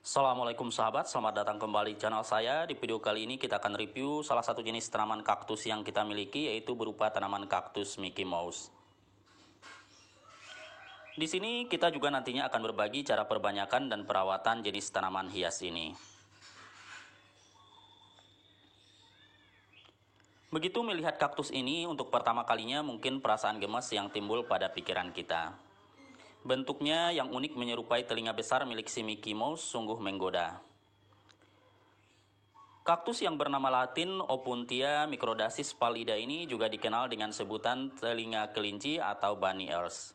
Assalamualaikum sahabat, selamat datang kembali di channel saya. Di video kali ini kita akan review salah satu jenis tanaman kaktus yang kita miliki, yaitu berupa tanaman kaktus Mickey Mouse. Di sini kita juga nantinya akan berbagi cara perbanyakan dan perawatan jenis tanaman hias ini. Begitu melihat kaktus ini untuk pertama kalinya, mungkin perasaan gemas yang timbul pada pikiran kita. Bentuknya yang unik menyerupai telinga besar milik si Mickey Mouse sungguh menggoda. Kaktus yang bernama Latin Opuntia microdasis pallida ini juga dikenal dengan sebutan telinga kelinci atau bunny ears.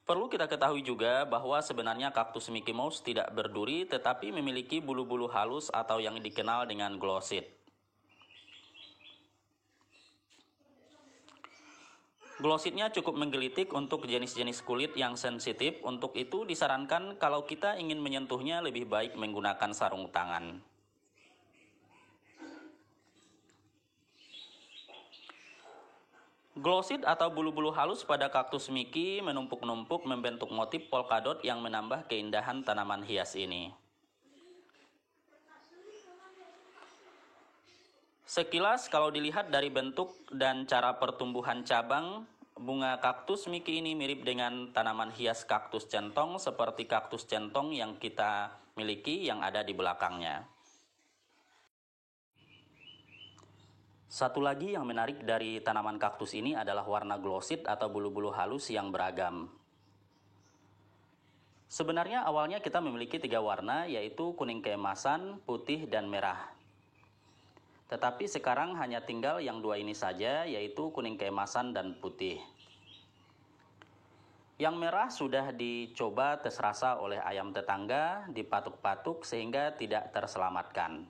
Perlu kita ketahui juga bahwa sebenarnya kaktus Mickey Mouse tidak berduri tetapi memiliki bulu-bulu halus atau yang dikenal dengan glossid. Glossidnya cukup menggelitik untuk jenis-jenis kulit yang sensitif. Untuk itu disarankan kalau kita ingin menyentuhnya lebih baik menggunakan sarung tangan. Glossid atau bulu-bulu halus pada kaktus Mickey menumpuk-numpuk membentuk motif polkadot yang menambah keindahan tanaman hias ini. Sekilas kalau dilihat dari bentuk dan cara pertumbuhan cabang, bunga kaktus Mickey ini mirip dengan tanaman hias kaktus centong seperti kaktus centong yang kita miliki yang ada di belakangnya. Satu lagi yang menarik dari tanaman kaktus ini adalah warna glossid atau bulu-bulu halus yang beragam. Sebenarnya awalnya kita memiliki 3 warna, yaitu kuning keemasan, putih, dan merah. Tetapi sekarang hanya tinggal yang 2 ini saja, yaitu kuning keemasan dan putih. Yang merah sudah dicoba tes rasa oleh ayam tetangga, dipatuk-patuk sehingga tidak terselamatkan.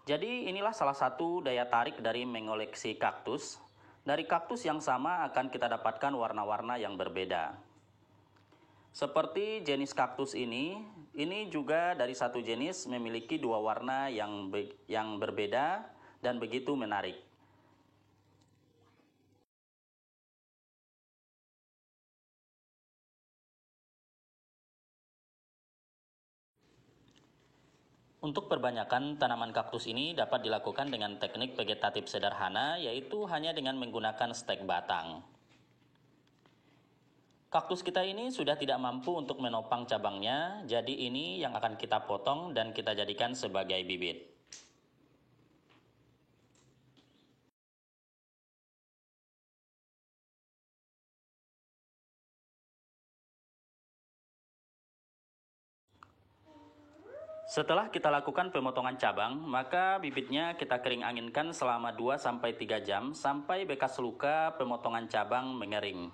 Jadi inilah salah satu daya tarik dari mengoleksi kaktus. Dari kaktus yang sama akan kita dapatkan warna-warna yang berbeda. Seperti jenis kaktus ini juga dari satu jenis memiliki 2 warna yang berbeda dan begitu menarik. Untuk perbanyakan tanaman kaktus ini dapat dilakukan dengan teknik vegetatif sederhana, yaitu hanya dengan menggunakan stek batang. Kaktus kita ini sudah tidak mampu untuk menopang cabangnya, jadi ini yang akan kita potong dan kita jadikan sebagai bibit. Setelah kita lakukan pemotongan cabang, maka bibitnya kita kering anginkan selama 2-3 jam sampai bekas luka pemotongan cabang mengering.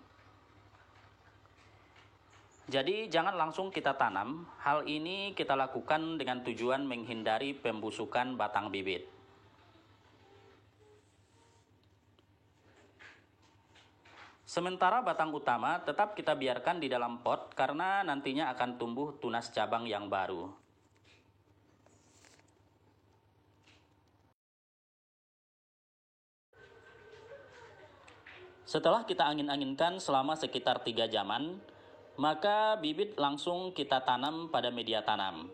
Jadi jangan langsung kita tanam, hal ini kita lakukan dengan tujuan menghindari pembusukan batang bibit. Sementara batang utama tetap kita biarkan di dalam pot karena nantinya akan tumbuh tunas cabang yang baru. Setelah kita angin-anginkan selama sekitar 3 jaman, maka bibit langsung kita tanam pada media tanam.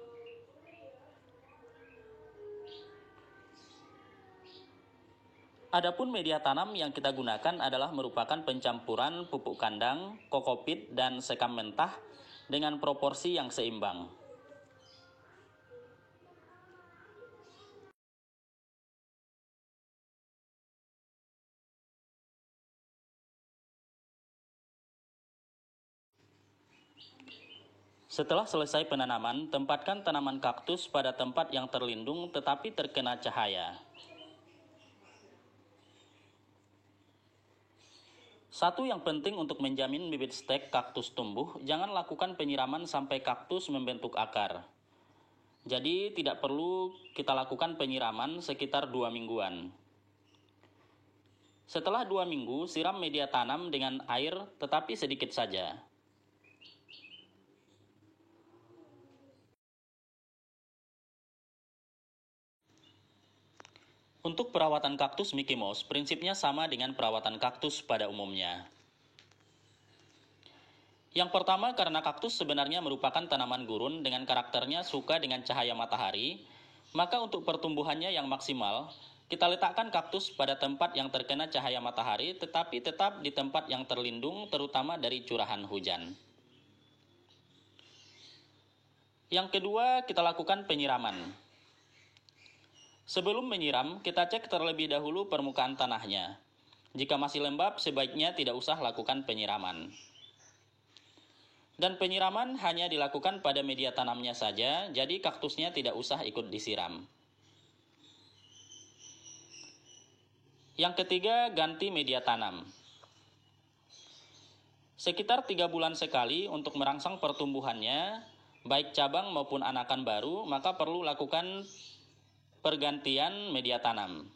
Adapun media tanam yang kita gunakan adalah merupakan pencampuran pupuk kandang, kokopit, dan sekam mentah dengan proporsi yang seimbang. Setelah selesai penanaman, tempatkan tanaman kaktus pada tempat yang terlindung tetapi terkena cahaya. Satu yang penting untuk menjamin bibit stek kaktus tumbuh, jangan lakukan penyiraman sampai kaktus membentuk akar. Jadi tidak perlu kita lakukan penyiraman sekitar 2 mingguan. Setelah 2 minggu, siram media tanam dengan air tetapi sedikit saja. Untuk perawatan kaktus Mickey Mouse, prinsipnya sama dengan perawatan kaktus pada umumnya. Yang pertama, karena kaktus sebenarnya merupakan tanaman gurun dengan karakternya suka dengan cahaya matahari, maka untuk pertumbuhannya yang maksimal, kita letakkan kaktus pada tempat yang terkena cahaya matahari, tetapi tetap di tempat yang terlindung, terutama dari curahan hujan. Yang kedua, kita lakukan penyiraman. Sebelum menyiram, kita cek terlebih dahulu permukaan tanahnya. Jika masih lembab, sebaiknya tidak usah lakukan penyiraman. Dan penyiraman hanya dilakukan pada media tanamnya saja, jadi kaktusnya tidak usah ikut disiram. Yang ketiga, ganti media tanam. Sekitar 3 bulan sekali untuk merangsang pertumbuhannya, baik cabang maupun anakan baru, maka perlu lakukan pergantian media tanam.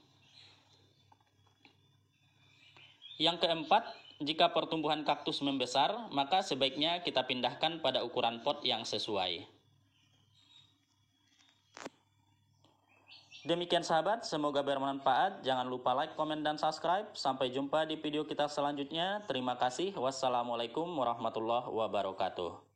Yang keempat, jika pertumbuhan kaktus membesar, maka sebaiknya kita pindahkan pada ukuran pot yang sesuai. Demikian sahabat, semoga bermanfaat. Jangan lupa like, komen, dan subscribe. Sampai jumpa di video kita selanjutnya. Terima kasih. Wassalamualaikum warahmatullahi wabarakatuh.